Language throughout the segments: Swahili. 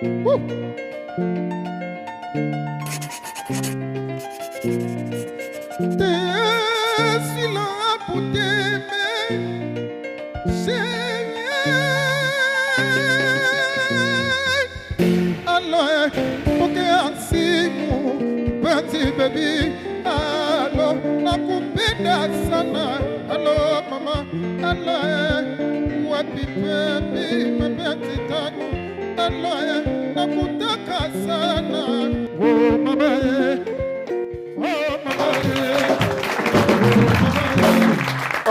Woo. Tesila puteme senye alo poke asimu bati baby alo nakupenda sana alo mama alo wapi baby mabati taku alo nakutaka sana oh mama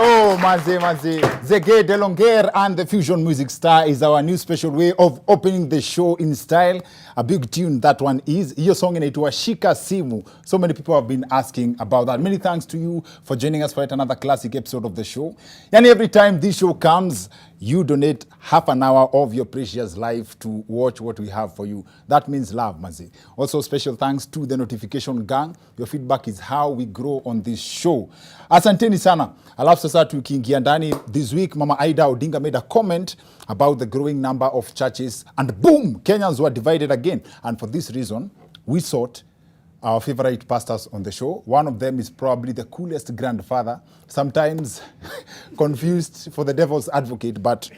Oh, Maze. Zege Delonger and the Fusion Music Star is our new special way of opening the show in style. A big tune that one is. Your song in it was Shika Simu. So many people have been asking about that. Many thanks to you for joining us for yet another classic episode of the show. And every time this show comes, you donate half an hour of your precious life to watch what we have for you. That means love, Mazi. Also, special thanks to the notification gang. Your feedback is how we grow on this show. Asanteni sana. Alafu sasa tukiingia ndani, this week Mama Aida Odinga made a comment about the growing number of churches, and boom, Kenyans were divided again. And for this reason, we sought our favorite pastors on the show. One of them is probably the coolest grandfather, sometimes confused for the devil's advocate, but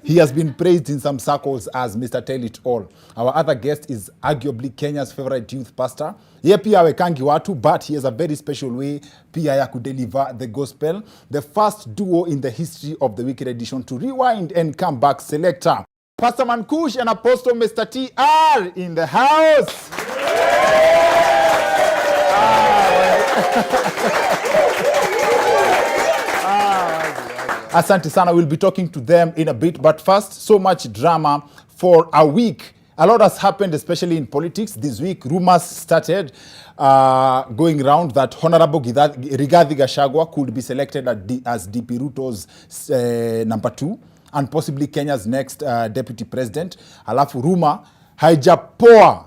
he has been praised in some circles as Mr. Tell It All. Our other guest is arguably Kenya's favorite youth pastor. Ye pia hawekangi watu, but he has a very special way pia ya kudeliver the gospel. The first duo in the history of the Wicked Edition to rewind and come back selector. Pastor Man Kush and Apostle Mr. T are in the house. Asante sana. We'll be talking to them in a bit, but first, so much drama for a week. A lot has happened, especially in politics. This week, rumors started going around that Honorable Rigathi Gachagua could be selected as DP Ruto's number 2 and possibly Kenya's next deputy president. Alafu rumor haijapoa,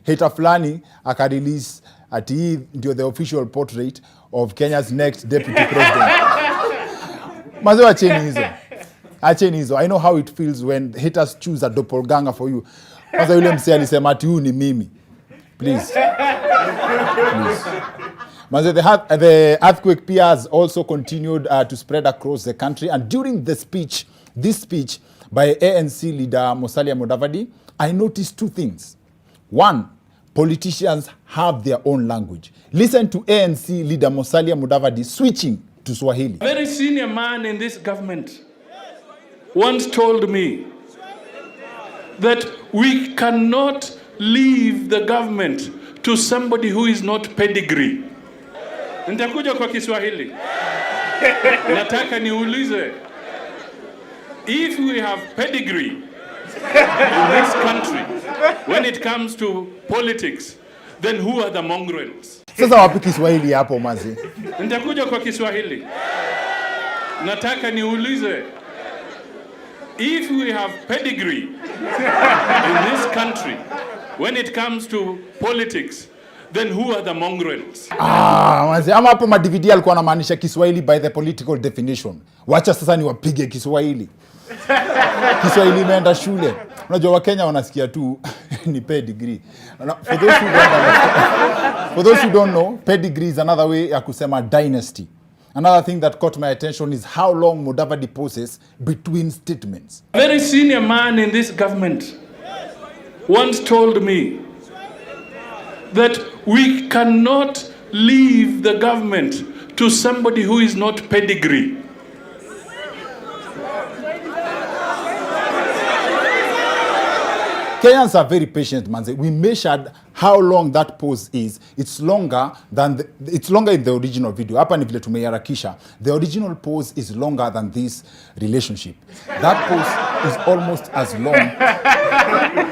hater fulani akarelease ati ndio the official portrait of Kenya's next deputy president. Mazo acheni hizo. I know how it feels when haters choose a doppelganger for you. Mazo yule msee alisema ati huyu ni mimi. Please. Mazo, the earthquake pia has also continued to spread across the country, and during this speech by ANC leader Musalia Mudavadi, I noticed two things. One, politicians have their own language. Listen to ANC leader Musalia Mudavadi switching to Swahili. A very senior man in this government once told me that we cannot leave the government to somebody who is not pedigree. Nitakuja kwa Kiswahili. Nataka niulize, if we have pedigree in this country when it comes to politics, then who are the mongrels? Sasa wapi Kiswahili hapo mazi? Nitakuja kwa Kiswahili. Nataka niulize, if we have pedigree in this country when it comes to politics, then who are the mongrels? Mazi, ama hapo madividi alikuwa anamaanisha Kiswahili by the political definition. Wacha sasa ni wapige Kiswahili. Kiswahili imeenda shule. Unajua Wakenya wanasikia tu ni pedigree. For those who don't know, pedigree is another way ya kusema dynasty. Another thing that caught my attention is how long Mudavadi pauses between statements. A very senior man in this government once told me that we cannot leave the government to somebody who is not pedigree. Kenyans are very patient, man. We measured how long that pause is. It's longer in the original video. Hapa ni vile tumeharakisha. The original pause is longer than this relationship. That pause is almost as long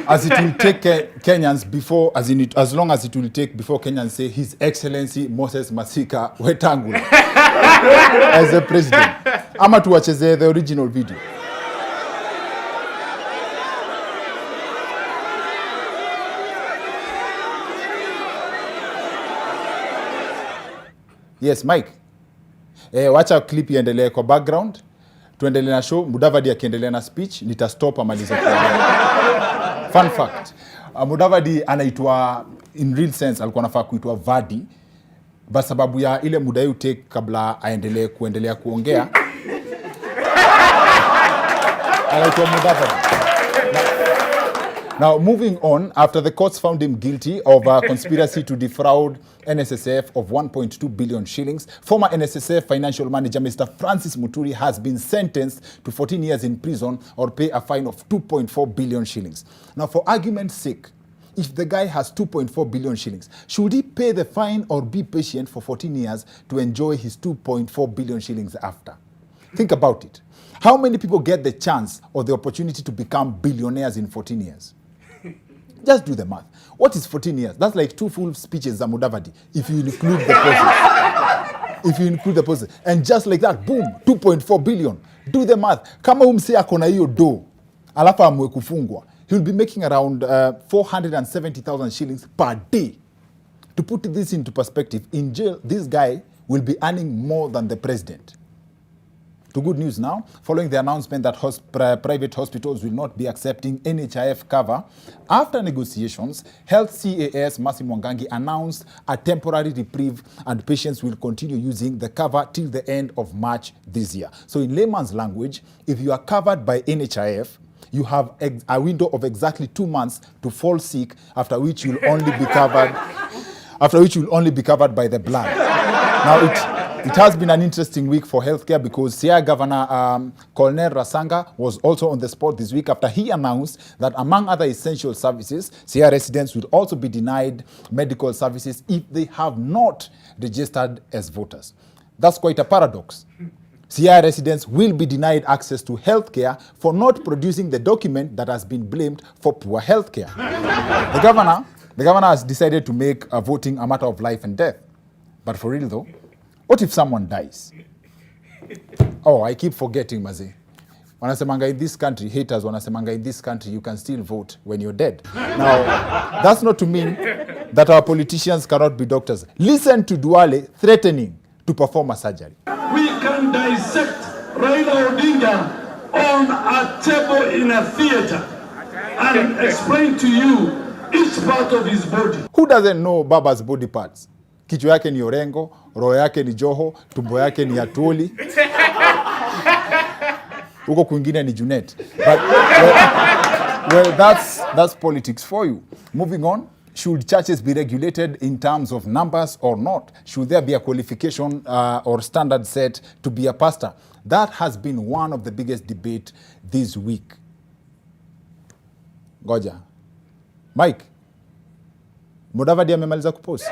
as it will take Kenyans before, as long as it will take before Kenyans say His Excellency Moses Masika Wetangula as the president. Ama tuwacheze the original video. Yes, Mike. Wacha clip iendelee kwa background. Tuendelee na show. Mudavadi akiendelea na speech, nitastop amalize. Fun fact, Mudavadi anaitwa, in real sense alikuwa anafaa kuitwa Vadi, but sababu ya ile muda you take kabla kuendelea kuongea anaitwa Mudavadi. Now, moving on, after the courts found him guilty of a conspiracy to defraud NSSF of 1.2 billion shillings, former NSSF financial manager Mr. Francis Muturi has been sentenced to 14 years in prison or pay a fine of 2.4 billion shillings. Now, for argument's sake, if the guy has 2.4 billion shillings, should he pay the fine or be patient for 14 years to enjoy his 2.4 billion shillings after? Think about it. How many people get the chance or the opportunity to become billionaires in 14 years? Just do the math. What is 14 years? That's like 2 full speeches za Mudavadi, if you include the process. And just like that, boom, 2.4 billion. Do the math. Kama umse akona hiyo do, alafa amwe kufungwa, he will be making around 470,000 shillings per day. To put this into perspective, in jail, this guy will be earning more than the president. To good news now, following the announcement that private hospitals will not be accepting NHIF cover, after negotiations, Health CAS Mercy Mwangangi announced a temporary reprieve and patients will continue using the cover till the end of March this year. So in layman's language, if you are covered by NHIF, you have a window of exactly 2 months to fall sick, after which you'll only be covered by the blood. Now, it has been an interesting week for healthcare because Siaya Governor Colonel Rasanga was also on the spot this week after he announced that among other essential services, Siaya residents would also be denied medical services if they have not registered as voters. That's quite a paradox. Siaya residents will be denied access to healthcare for not producing the document that has been blamed for poor healthcare. The governor has decided to make voting a matter of life and death. But for real though, what if someone dies? Oh, I keep forgetting, Mazi. Wanasemanga in this country, haters wanasemanga in this country, you can still vote when you're dead. Now, that's not to mean that our politicians cannot be doctors. Listen to Duale threatening to perform a surgery. We can dissect Raila Odinga on a table in a theater and explain to you each part of his body. Who doesn't know Baba's body parts? Kichwa yake ni Orengo, roho yake ni Joho, tumbo yake ni Atuli. Huko kwingine ni Junet. But well, that's politics for you. Moving on, should churches be regulated in terms of numbers or not? Should there be a qualification or standard set to be a pastor? That has been one of the biggest debate this week. Goja. Mike, Mudavadi amemaliza kupost.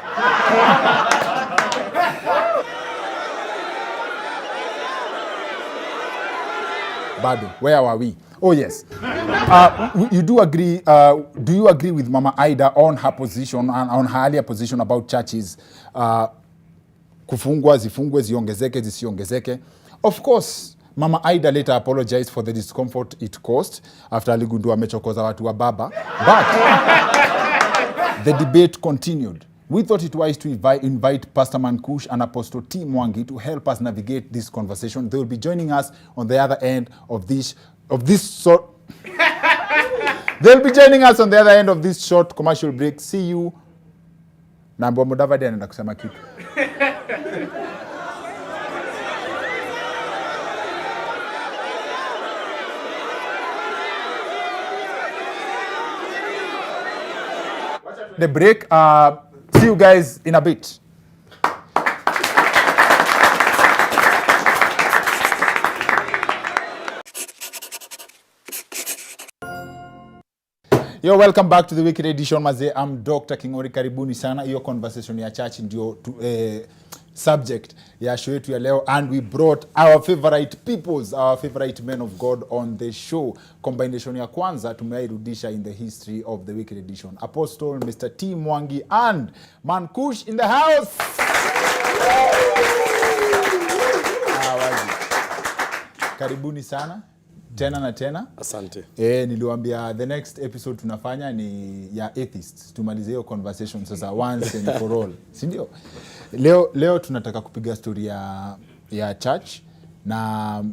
Bado, where were we? Oh yes. You do agree, do you agree with Mama Ida on her position, on her earlier position about churches kufungwa, zifungwe, ziongezeke, zisiongezeke? Of course, Mama Ida later apologized for the discomfort it caused after aligundua amechokoza watu wa baba. But the debate continued. We thought it wise to invite Pastor Kush and Apostle T Mwangi to help us navigate this conversation. They will be joining us on the other end of this short. They'll be joining us on the other end of this short commercial break. See you. Nambo Mudavadi anaenda kusema kitu. The break. See you guys in a bit. Yo, welcome back to the weekend edition. Maze, I'm Dr. Kingori. Karibuni sana. Hiyo conversation ya church ndio subject ya show yetu ya leo, and we brought our favorite peoples, our favorite men of God on the show. Combination ya kwanza tumeirudisha in the history of the weekend edition. Apostle Mr. T Mwangi and Man Kush in the house. Karibuni sana. Tena na tena. Asante. Niliwaambia the next episode tunafanya ni ya atheists. Tumalize hiyo conversation sasa once and for all. Si ndio? Leo tunataka kupiga story ya church, na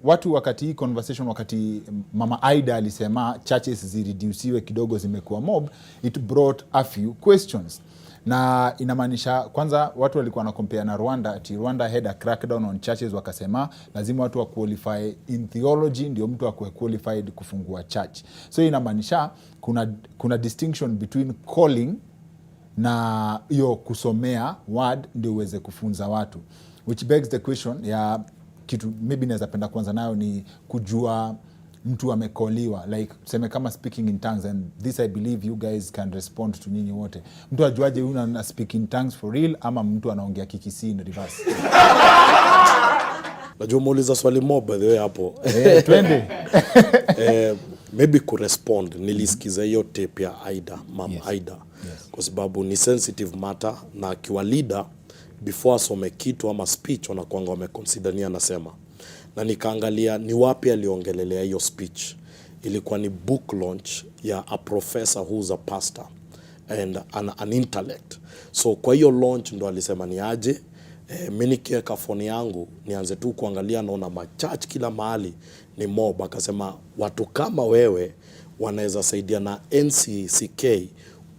watu wakati hii conversation, wakati Mama Aida alisema churches zireduciwe kidogo zimekuwa mob, it brought a few questions. Na inamaanisha kwanza watu walikuwa na compare na Rwanda, ati Rwanda had a crackdown on churches, wakasema lazima watu wa qualify in theology ndio mtu akuwe qualified kufungua church. So inamaanisha kuna distinction between calling na hiyo kusomea word ndio uweze kufunza watu, which begs the question ya kitu maybe naweza penda kwanza nayo ni kujua mtu amekoliwa, like tuseme kama speaking in tongues, and this I believe you guys can respond to nyinyi wote. Mtu ajuaje huyu ana speak in tongues for real ama mtu anaongea kikisi in reverse? Najua muuliza swali mob by the way hapo. Twende. Maybe kurespond, nilisikiza hiyo tape ya Aida, Mama Yes. Aida. Yes. Kwa sababu ni sensitive matter, na akiwa leader before asome kitu ama speech wanakuanga wameconsider anasema. Na nikaangalia ni wapi aliongelelea hiyo speech. Ilikuwa ni book launch ya a professor who's a pastor and an intellect. So kwa hiyo launch ndo alisema ni aje, mimi nikiweka phone yangu nianze tu kuangalia, naona machurch kila mahali ni mob. Akasema watu kama wewe wanaweza saidia na NCCK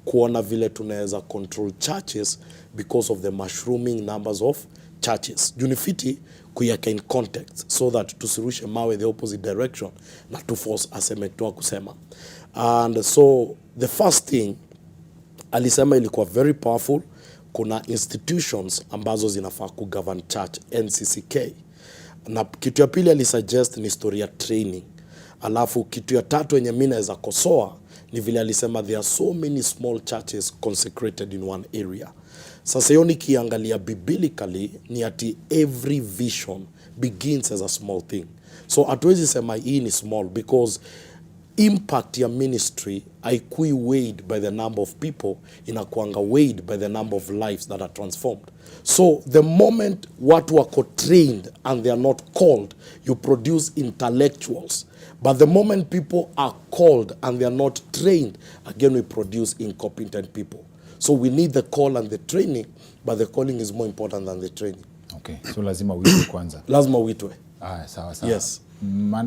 kuona vile tunaweza control churches because of the mushrooming numbers of churches. Junifiti kuyaka in context so that tusirushe mawe the opposite direction na to force asemektoa kusema. And so the first thing alisema ilikuwa very powerful. Kuna institutions ambazo zinafaa kugovern church, NCCK. Na kitu ya pili alisuggest ni story ya training. Alafu kitu ya tatu yenye mimi naweza kosoa ni vile alisema there are so many small churches consecrated in one area. Sasa hiyo nikiangalia biblically ni ati every vision begins as a small thing. So hatuwezi sema hii ni small because impact ya ministry haikui weighed by the number of people, inakuanga weighed by the number of lives that are transformed. So the moment watu wako trained and they are not called, you produce intellectuals. But the moment people are called and they are not trained, again we produce incompetent people. So we need the call and the training, but the calling is more important than the training. Okay, so lazima uitwe kwanza. Lazima uitwe. Sawa sawa. Yes.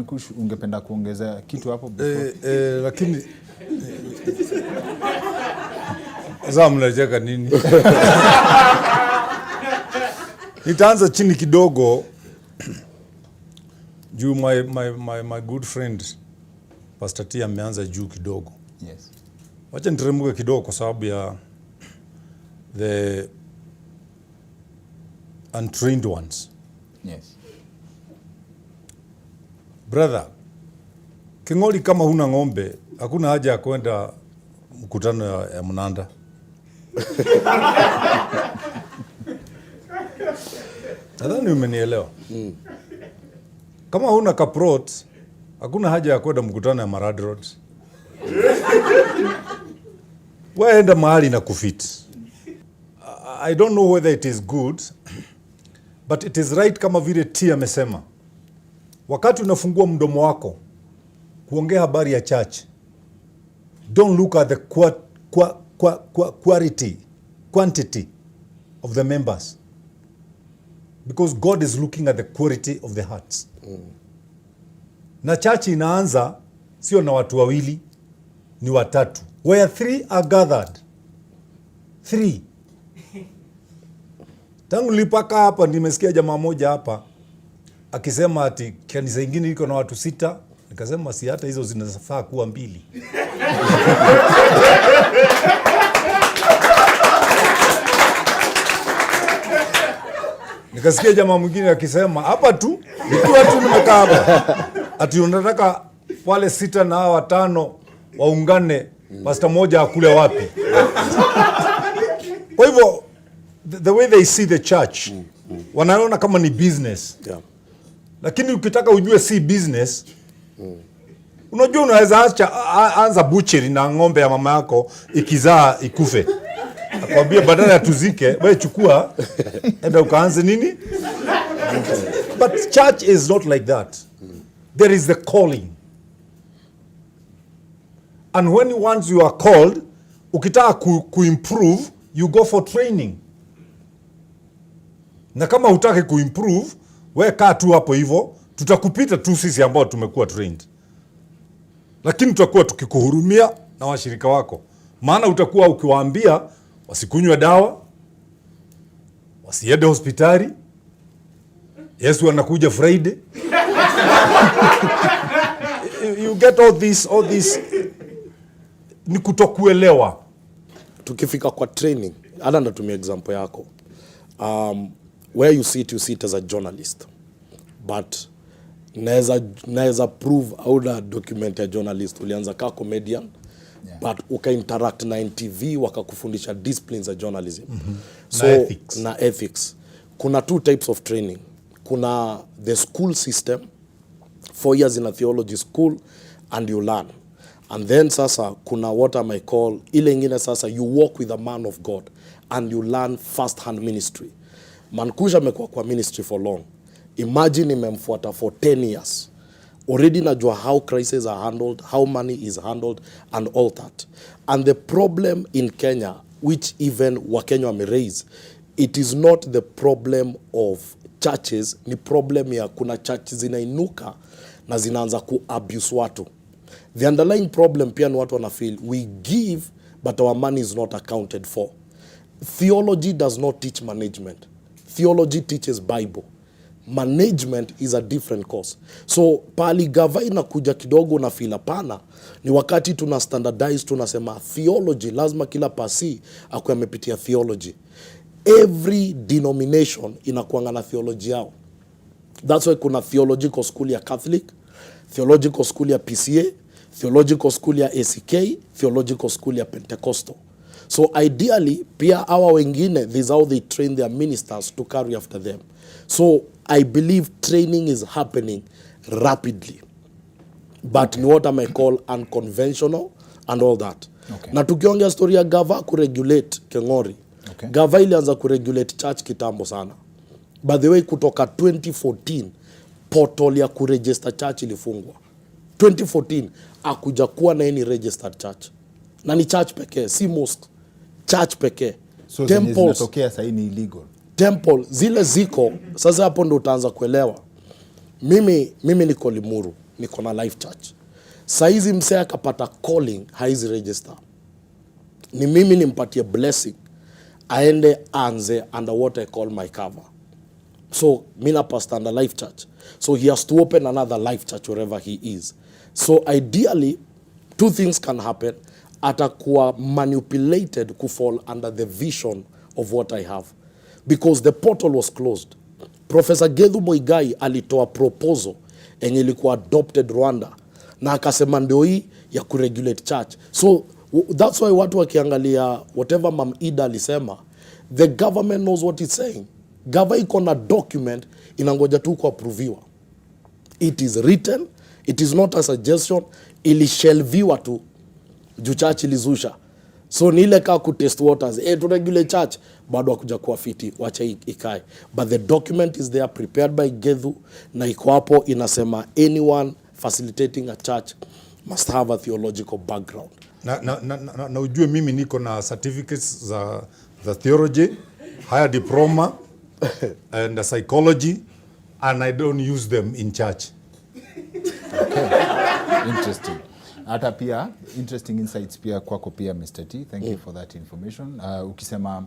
Kush, ungependa kuongeza kitu hapo lakini sasa mnacheka nini? Nitaanza chini kidogo juu my good friend Pastor T ameanza juu kidogo. Yes. Wacha niteremke kidogo kwa sababu ya the untrained ones. Yes. Brother, kingoli kama huna ng'ombe, hakuna haja ya kwenda mkutano ya mnanda. Nadhani umenielewa. Kama huna kaprot, hakuna haja ya kwenda mkutano ya Marad Road. Waenda mahali na kufit. I don't know whether it is good, but it is right kama vile T amesema. Wakati unafungua mdomo wako kuongea habari ya church, don't look at the quantity of the members, because God is looking at the quality of the hearts. Na church inaanza sio na watu wawili, ni watatu. Where 3 are gathered. 3. Tangu nilipaka hapa nimesikia jamaa moja hapa akisema ati kanisa ingine iko na watu 6, nikasema si hata hizo zinafaa kuwa 2. Nikasikia jamaa mwingine akisema hapa tu nikiwa tu nimekaa hapa ati unataka wale 6 na hawa 5 waungane, pastor moja akule wapi? Kwa hivyo the way they see the church, wanaona kama ni business. Yeah. Lakini ukitaka ujue si business, unajua unaweza anza butchery na ng'ombe ya mama yako ikizaa ikufe. Akwambia badala ya tuzike, wewe chukua enda ukaanze nini? But church is not like that. There is the calling. And when once you are called, ukitaka kuimprove, you go for training. Na kama hutaki kuimprove, wewe kaa tu hapo hivyo, tutakupita tu sisi ambao tumekuwa trained, lakini tutakuwa tukikuhurumia na washirika wako, maana utakuwa ukiwaambia wasikunywe dawa, wasiende hospitali, Yesu anakuja Friday. You get all this ni kutokuelewa. Tukifika kwa training, hata natumia example yako. Where you sit as a journalist. But naweza prove au na document ya journalist ulianza ka comedian, but uka interact na NTV wakakufundisha disciplines za journalism. So na ethics. Kuna two types of training. Kuna the school system, 4 years in a theology school and you learn. And then sasa kuna what I might call ile ingine sasa you walk with a man of God and you learn first hand ministry. Kush amekuwa kwa ministry for long. Imagine nimemfuata for 10 years. Already najua how crises are handled, how money is handled and all that. And the problem in Kenya, which even Wakenya wame raise, it is not the problem of churches, ni problem ya kuna churches zinainuka na zinaanza ku-abuse watu. The underlying problem pia ni watu wana feel we give but our money is not accounted for. Theology does not teach management. Theology teaches Bible. Management is a different course. So pali gava inakuja kidogo na feel hapana, ni wakati tuna standardize, tunasema theology lazima kila pasi akuwe amepitia theology. Every denomination inakuanga na theology yao. That's why kuna theological school ya Catholic, theological school ya PCA, theological school ya ACK, theological school ya Pentecostal. So ideally, pia hawa wengine, this is how they train their ministers to carry after them. So I believe training is happening rapidly. But ni what I may call unconventional and all that. Okay. Na tukiongea story ya gava kuregulate Kengori. Okay. Gava ilianza kuregulate church kitambo sana. By the way, kutoka 2014, portal ya kuregister church ilifungwa. 2014, akuja kuwa na any registered church. Na ni church pekee, si mosque. Church pekee. So zinatokea sasa ni illegal. Temple, zile ziko, sasa hapo ndo utaanza kuelewa. Mimi niko Limuru, niko na Life Church. Saizi msee akapata calling, haizi register. Ni mimi nimpatie blessing, aende anze under what I call my cover. So, mina pastor under Life Church. So, he has to open another Life Church wherever he is. So, ideally, two things can happen. Atakuwa manipulated kufall under the vision of what I have. Because the portal was closed. Professor Gedhu Muigai alitoa proposal enye ilikuwa adopted Rwanda. Na akasema ndio hii ya kuregulate church. So, that's why watu wakiangalia whatever Mam Ida alisema, the government knows what it's saying. Gava iko na document inangoja tu kuapproviwa. It is written, it is not a suggestion, ilishelviwa tu juu church ilizusha. So ni ile kaa kutest waters, to regulate church, bado hakuja kuwa fiti, wacha ikae. But the document is there prepared by Gedhu na iko hapo inasema anyone facilitating a church must have a theological background. Na ujue mimi niko na certificates za theology, higher diploma and psychology, and I don't use them in church. Okay. Interesting. Hata pia interesting insights pia kwako pia Mr. T. Thank you for that information. Ukisema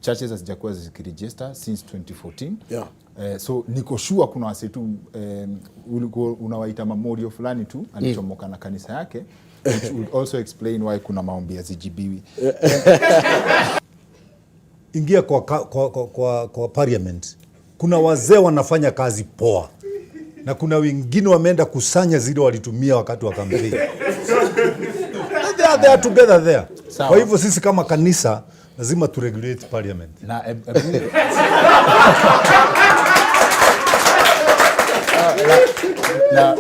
churches hazijakuwa zikiregister since 2014. Yeah. So niko sure kuna wase tu unawaita memorial fulani tu alichomoka na kanisa yake, which would also explain why kuna maombi ya zijibiwi. Ingia kwa parliament. Kuna wazee wanafanya kazi poa. Na kuna wengine wameenda kusanya zile walitumia wakati wa kampeni. They are together there. Sawa. Kwa hivyo sisi kama kanisa lazima tu regulate parliament.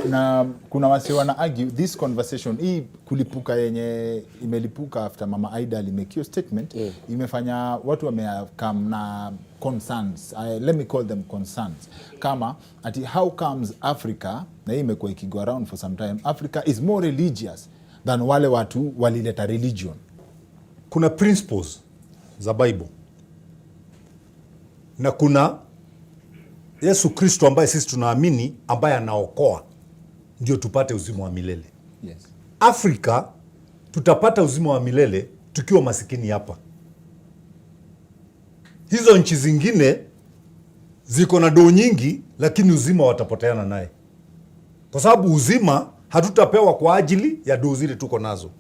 Na kuna wase wana argue this conversation hii kulipuka yenye imelipuka after Mama Aida alimake statement, imefanya watu wamekam na concerns, let me call them concerns, kama ati how comes Africa, na hii imekuwa ikigo around for some time, Africa is more religious than wale watu walileta religion. Kuna principles za Bible na kuna Yesu Kristo ambaye sisi tunaamini, ambaye anaokoa, ndio tupate uzima wa milele. Yes. Afrika tutapata uzima wa milele tukiwa masikini hapa. Hizo nchi zingine ziko na doo nyingi, lakini uzima watapoteana naye, kwa sababu uzima hatutapewa kwa ajili ya doo zile tuko nazo,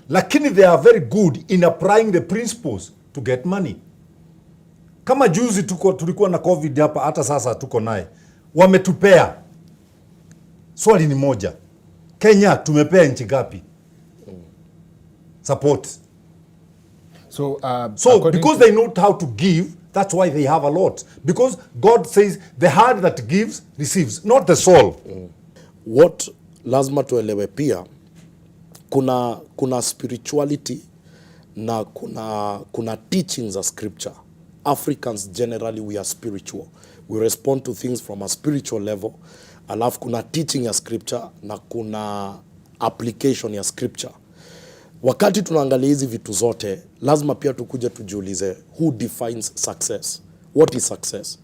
lakini they are very good in applying the principles to get money. Kama juzi tulikuwa na COVID hapa, hata sasa tuko naye, wametupea. Swali ni moja, Kenya tumepea nchi gapi support? So because they know how to give, that's why they have a lot, because God says the heart that gives receives, not the soul. What lazima tuelewe pia, kuna spirituality na kuna teachings of scripture. Africans generally we are spiritual, we respond to things from a spiritual level. Alafu kuna teaching ya scripture na kuna application ya scripture. Wakati tunaangalia hizi vitu zote, lazima pia tukuje tujiulize, who defines success? What is success?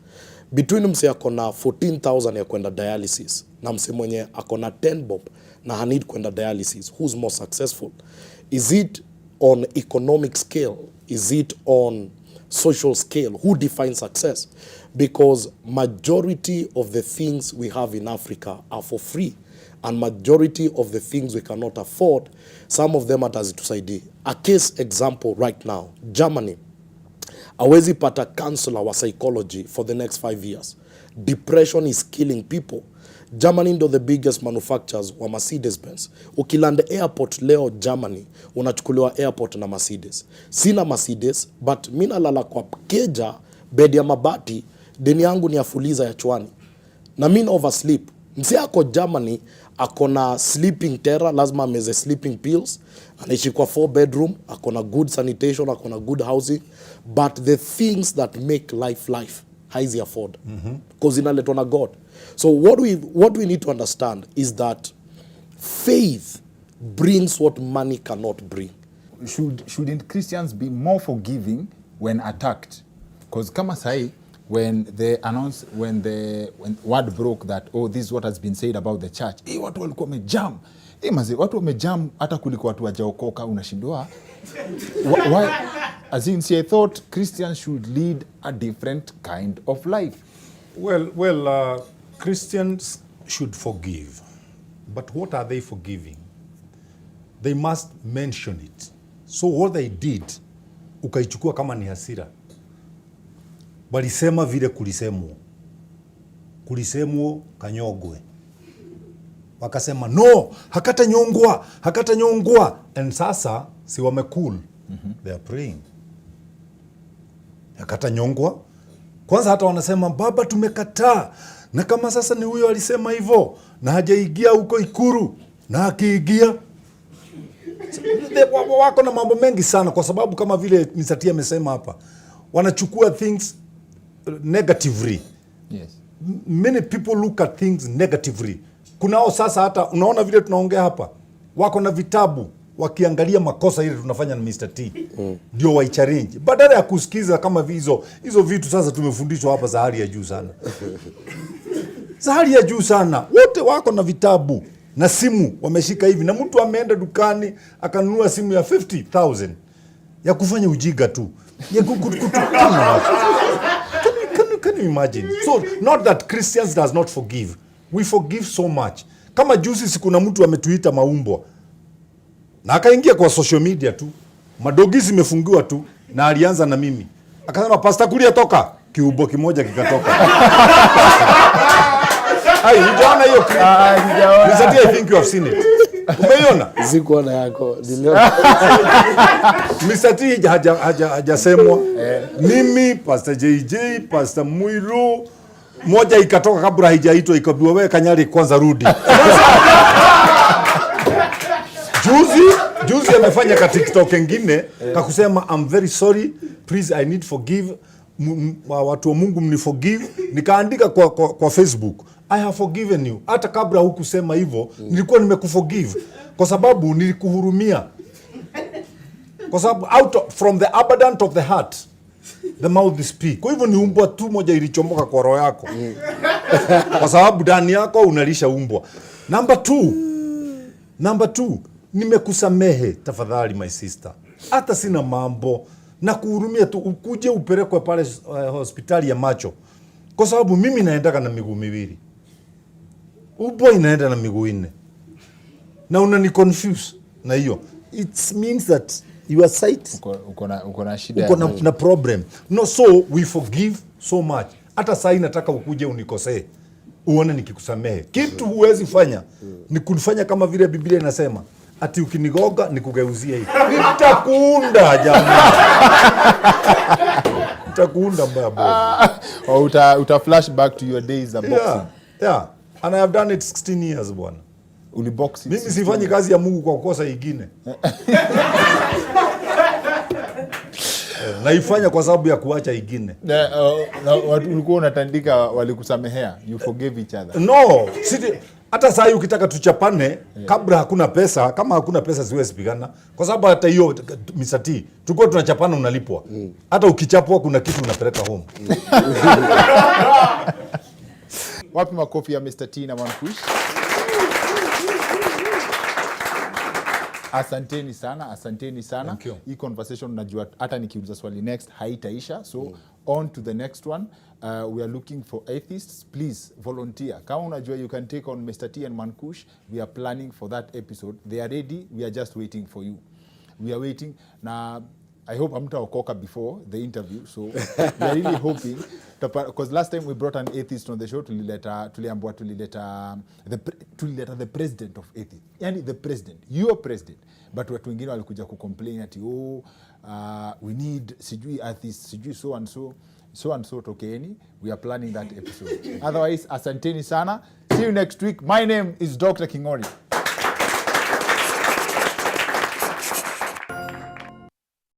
Between mse akona 14,000 ya kwenda dialysis na mse mwenye akona 10 bob na hanid kwenda dialysis, who's more successful? Is it on economic scale? Is it on social scale? Who defines success? Because majority of the things we have in Africa are for free, and majority of the things we cannot afford, some of them hatazitusaidii. A case example right now, Germany hawezi pata counselor wa psychology for the next 5 years. Depression is killing people. Germany ndo the biggest manufacturers wa Mercedes Benz. Ukiland airport leo Germany, unachukuliwa airport na Mercedes. Sina Mercedes, but mina lala kwa keja, bed ya mabati, deni yangu ni ya fuliza ya chwani. Na mina oversleep. Mse ako Germany, akona sleeping terror, lazima ameze sleeping pills, anaishi kwa 4 bedroom, akona good sanitation, akona good housing, but the things that make life haizi afford. Because inaletwa na God. So what we need to understand is that faith brings what money cannot bring. Shouldn't Christians be more forgiving when attacked? Because kama sahi, when word broke that, oh, this is what has been said about the church, watu walikuwa wamejam. Maze, watu wamejam hata kuliko watu wajaokoka, unashindwa. Why? As in, see, I thought Christians should lead a different kind of life. Well, Christians should forgive. But what are they forgiving? They must mention it. So what they did, ukaichukua kama ni hasira. Walisema vile kulisemwo kanyogwe. Wakasema no, hakata nyongwa. And sasa si wamekul. They are praying. Hakata nyongwa. Kwanza hata wanasema baba tumekataa. Na kama sasa ni huyo alisema hivyo na hajaigia huko Ikuru na akiigia, wako na mambo mengi sana, kwa sababu kama vile Mr. T amesema hapa, wanachukua things negatively. Yes. Many people look at things negatively. Kunao sasa hata unaona vile tunaongea hapa, wako na vitabu wakiangalia makosa ile tunafanya na Mr. T. Ndio waichallenge. Badala ya kusikiza kama hizo vitu sasa tumefundishwa hapa za hali ya juu sana. Za hali ya juu sana. Wote wako na vitabu na simu wameshika hivi, na mtu ameenda dukani akanunua simu ya 50,000 ya kufanya ujiga tu. Ya kutukana. Can you imagine? So not that Christians does not forgive. We forgive so much. Kama juzi siku na mtu ametuita maumbwa, na akaingia kwa social media tu, madogi zimefungiwa tu, na alianza na mimi. Akasema Pastor kulia toka, kiubo kimoja kikatoka. Hai, unaona hiyo clip? I think you have seen it. Umeiona? Zikuona yako. Mr. T hajasemwa. Mimi, Pastor JJ, Pastor Muiru, moja ikatoka kabla haijaitwa, ikabiwa wewe Kanyari kwanza rudi. Juzi amefanya ka TikTok kingine kakusema I'm very sorry, please I need forgive, watu wa Mungu mniforgive. Nikaandika kwa Facebook, I have forgiven you. Hata kabla hukusema hivyo, nilikuwa nimekuforgive kwa sababu nilikuhurumia. Kwa sababu from the abundance of the heart The mouth speak. Kwa hivyo ni umbwa tu moja ilichomoka kwa roho yako. Kwa sababu ndani yako unalisha umbwa. Number two, nimekusamehe tafadhali my sister. Hata sina mambo na kuhurumia tu, ukuje upelekwe pale hospitali ya macho. Kwa sababu mimi naendaka na miguu miwili. Umbwa inaenda na miguu 4. Na unani confuse na hiyo. It means that your sight uko na shida, uko na problem. No, so we forgive so much. Hata saa nataka ukuje unikosee, uone nikikusamehe. Kitu huwezi fanya ni kunifanya kama vile Biblia inasema ati ukinigoga nikugeuzie hivi. Nitakuunda jamani. Nitakuunda mbaya. Uta flash back to your days of boxing. Yeah. And I have done it 16 years bwana. Ulibox. Mimi sifanyi kazi ya Mungu kwa kukosa ingine. Naifanya kwa sababu ya kuacha ingine. Ulikuwa unatandika walikusamehea. You forgave each other. No, hata saa ukitaka tuchapane kabla hakuna pesa, kama hakuna pesa siwezi pigana. Kwa sababu hata hiyo misati, tulikuwa tunachapana unalipwa. Hata ukichapwa kuna kitu unapeleka home. Wapi makofi ya Mr. T na Kush? Asanteni sana. Hii conversation najua hata nikiuliza swali next haitaisha. So on to the next one. We are looking for atheists. Please volunteer. Kama unajua you can take on Mr. T and Kush. We are planning for that episode. They are ready. We are just waiting for you. We are waiting. Na I hope hamtaokoka before the interview. So we are really hoping, because last time we brought an atheist on the show, tulileta the president of atheists. Yani the president, your president. But watu wengine walikuja kucomplain ati we need sijui atheists, sijui so and so tokeni. We are planning that episode. Otherwise, asanteni sana. See you next week. My name is Dr. Kingori.